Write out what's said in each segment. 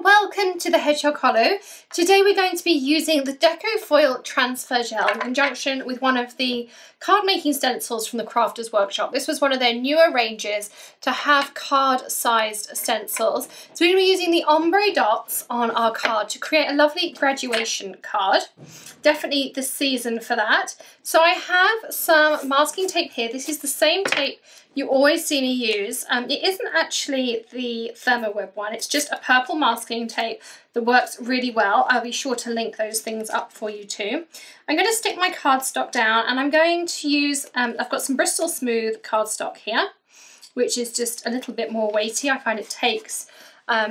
welcome to the Hedgehog Hollow. Today we're going to be using the Deco Foil Transfer Gel in conjunction with one of the card making stencils from the Crafters Workshop. This was one of their newer ranges to have card sized stencils. So we're going to be using the ombre dots on our card to create a lovely graduation card. Definitely the season for that. So I have some masking tape here. This is the same tape you always see me use. It isn't actually the Therm one, it's just a purple masking tape that works really well. I'll be sure to link those things up for you too. I'm going to stick my cardstock down and I'm going to use, I've got some Bristol Smooth cardstock here, which is just a little bit more weighty. I find it takes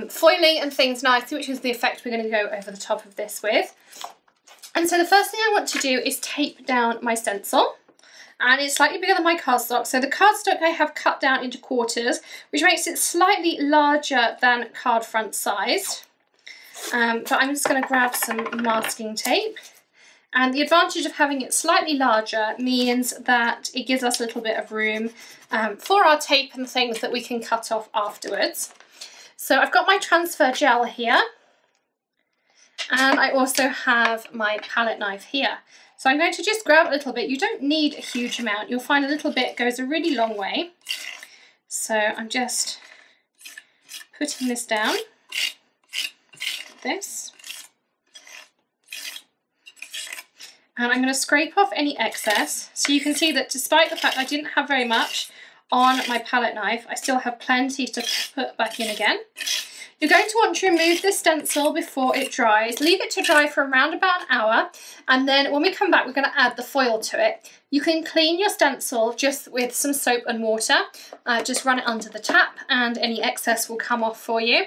foiling and things nicely, which is the effect we're going to go over the top of this with. And so the first thing I want to do is tape down my stencil. And it's slightly bigger than my cardstock. So the cardstock I have cut down into quarters, which makes it slightly larger than card front size. But I'm just going to grab some masking tape. And the advantage of having it slightly larger means that it gives us a little bit of room for our tape and things that we can cut off afterwards. So I've got my transfer gel here. And I also have my palette knife here. So I'm going to just grab a little bit. You don't need a huge amount. You'll find a little bit goes a really long way. So I'm just putting this down, this. And I'm going to scrape off any excess. So you can see that despite the fact I didn't have very much on my palette knife, I still have plenty to put back in again. You're going to want to remove this stencil before it dries. Leave it to dry for around about an hour, and then when we come back we're going to add the foil to it. You can clean your stencil just with some soap and water. Just run it under the tap and any excess will come off for you.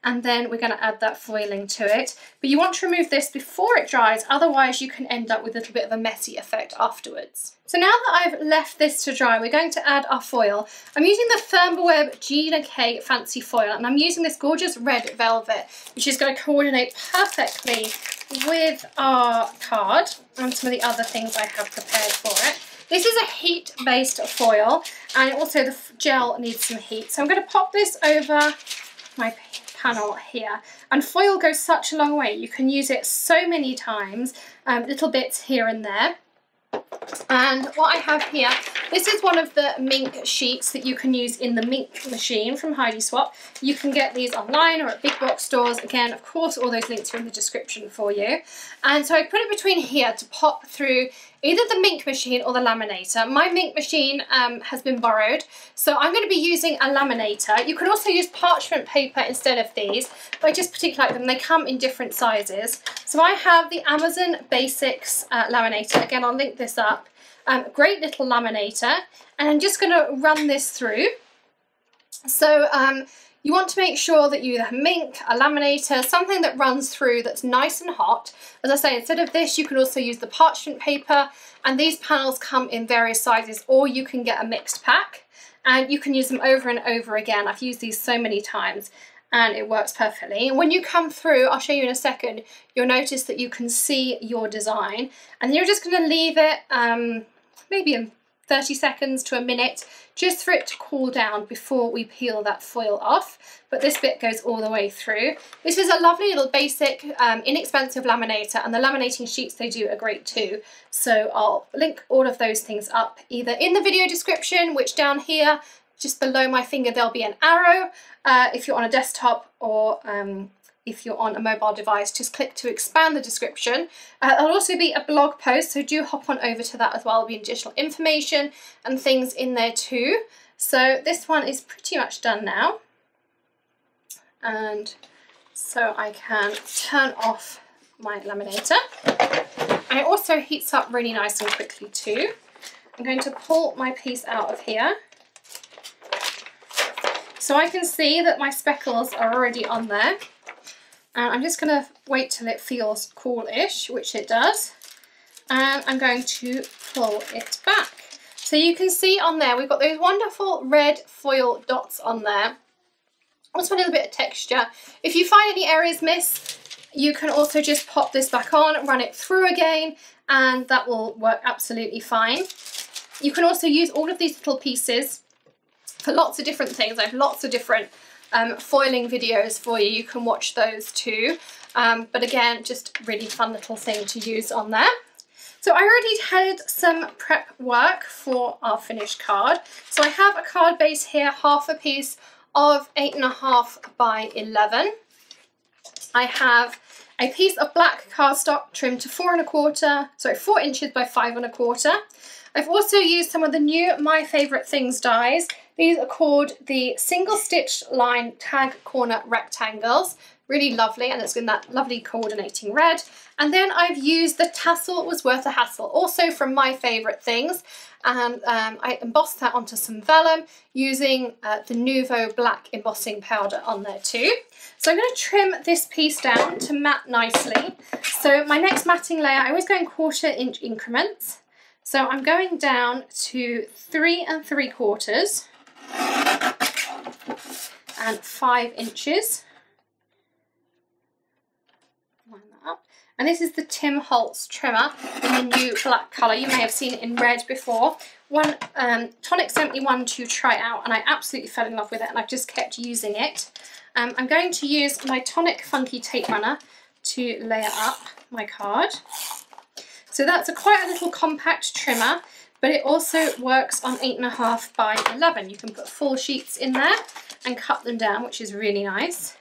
And then we're going to add that foiling to it. But you want to remove this before it dries, otherwise you can end up with a little bit of a messy effect afterwards. So now that I've left this to dry, we're going to add our foil. I'm using the Therm Gina K Fancy Foil, and I'm using this gorgeous red velvet, which is going to coordinate perfectly with our card and some of the other things I have prepared for it. This is a heat-based foil, and also the gel needs some heat. So I'm going to pop this over my panel here, and foil goes such a long way. You can use it so many times, little bits here and there. And what I have here, this is one of the MINC sheets that you can use in the MINC machine from Heidi Swapp. You can get these online or at big box stores. Again, of course, all those links are in the description for you. And so I put it between here to pop through either the MINC machine or the laminator. My MINC machine has been borrowed, so I'm going to be using a laminator. You can also use parchment paper instead of these, but I just particularly like them. They come in different sizes. So I have the Amazon Basics laminator. Again, I'll link this up. Great little laminator, and I'm just going to run this through. So you want to make sure that you have MINC, a laminator, something that runs through that's nice and hot. As I say, instead of this, you can also use the parchment paper, and these panels come in various sizes, or you can get a mixed pack, and you can use them over and over again. I've used these so many times, and it works perfectly. And when you come through, I'll show you in a second, you'll notice that you can see your design, and then you're just going to leave it maybe in 30 seconds to a minute, just for it to cool down before we peel that foil off. But this bit goes all the way through. This is a lovely little basic, inexpensive laminator, and the laminating sheets they do are great too. So I'll link all of those things up either in the video description, which down here, just below my finger, there'll be an arrow. If you're on a desktop, or if you're on a mobile device, just click to expand the description. There'll also be a blog post, so do hop on over to that as well. There'll be additional information and things in there too. So this one is pretty much done now. And so I can turn off my laminator. And it also heats up really nice and quickly too. I'm going to pull my piece out of here. So I can see that my speckles are already on there. And I'm just going to wait till it feels cool-ish, which it does. And I'm going to pull it back. So you can see on there, we've got those wonderful red foil dots on there. Also a little bit of texture. If you find any areas miss, you can also just pop this back on, run it through again, and that will work absolutely fine. You can also use all of these little pieces for lots of different things. I have lots of different foiling videos for you. You can watch those too. But again, just really fun little thing to use on there. So I already had some prep work for our finished card. So I have a card base here, half a piece of 8.5 by 11. I have a piece of black cardstock trimmed to 4 inches by 5.25. I've also used some of the new My Favourite Things dies. These are called the single stitch line tag corner rectangles. Really lovely, and it's in that lovely coordinating red. And then I've used the Tassel Was Worth a Hassle, also from My Favourite Things. And I embossed that onto some vellum using the Nuvo black embossing powder on there too. So I'm going to trim this piece down to mat nicely. So my next matting layer, I always go in 1/4 inch increments. So I'm going down to 3 3/4 and 5 inches. Line that up. And this is the Tim Holtz trimmer in the new black colour. You may have seen it in red before. Tonic sent me one to try out, and I absolutely fell in love with it, and I've just kept using it. I'm going to use my Tonic Funky Tape Runner to layer up my card. So that's quite a little compact trimmer, but it also works on 8.5 by 11. You can put full sheets in there and cut them down, which is really nice.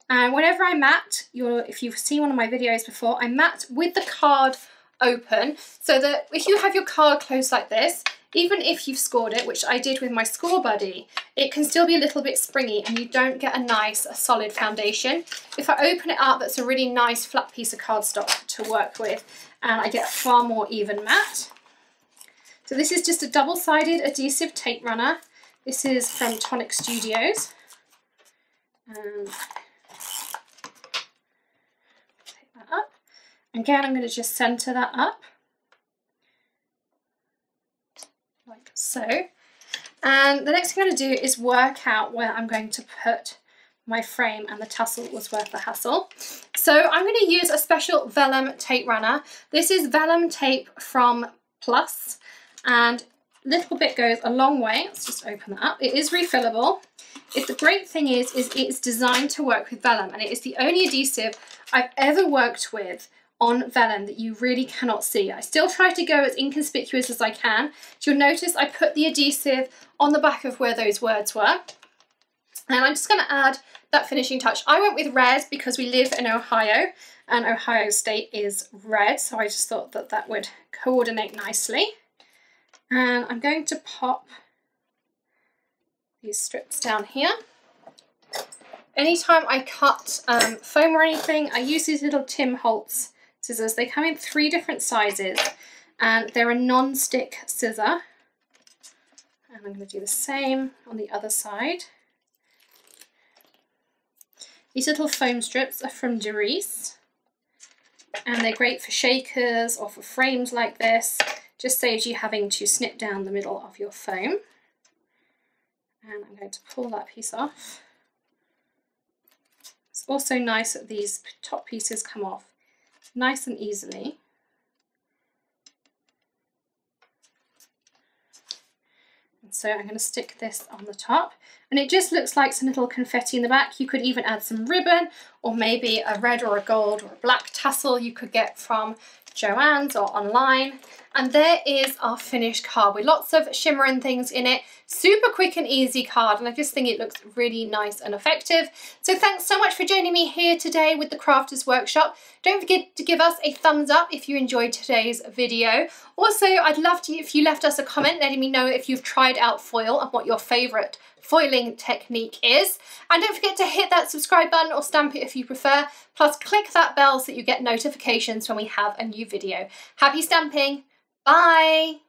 And whenever I mat, if you've seen one of my videos before, I mat with the card open, so that if you have your card closed like this, even if you've scored it, which I did with my Score Buddy, it can still be a little bit springy and you don't get a solid foundation. If I open it up, that's a really nice flat piece of cardstock to work with, and I get a far more even mat. So this is just a double-sided adhesive tape runner. This is from Tonic Studios. And take that up. Again, I'm going to just centre that up, like so. And the next thing I'm going to do is work out where I'm going to put my frame, and the Tassel Was Worth the Hassle. So I'm going to use a special vellum tape runner. This is vellum tape from Plus, and a little bit goes a long way. Let's just open that up. It is refillable. The great thing is it's designed to work with vellum, and it is the only adhesive I've ever worked with on vellum that you really cannot see. I still try to go as inconspicuous as I can. So you'll notice I put the adhesive on the back of where those words were. And I'm just going to add that finishing touch. I went with red because we live in Ohio, and Ohio State is red, so I just thought that that would coordinate nicely. And I'm going to pop these strips down here. Anytime I cut foam or anything, I use these little Tim Holtz scissors. They come in 3 different sizes, and they're a non-stick scissor. And I'm going to do the same on the other side. These little foam strips are from Doris, and they're great for shakers or for frames like this. Just saves you having to snip down the middle of your foam. And I'm going to pull that piece off. It's also nice that these top pieces come off nice and easily. And so I'm going to stick this on the top, and it just looks like some little confetti in the back. You could even add some ribbon, or maybe a red or a gold or a black tassel you could get from Joann's or online. And there is our finished card with lots of shimmer and things in it. Super quick and easy card, and I just think it looks really nice and effective. So thanks so much for joining me here today with the Crafters Workshop. Don't forget to give us a thumbs up if you enjoyed today's video. Also, I'd love to if you left us a comment letting me know if you've tried out foil and what your favourite foiling technique is. And don't forget to hit that subscribe button or stamp it if you prefer. Plus click that bell so that you get notifications when we have a new video. Happy stamping! Bye!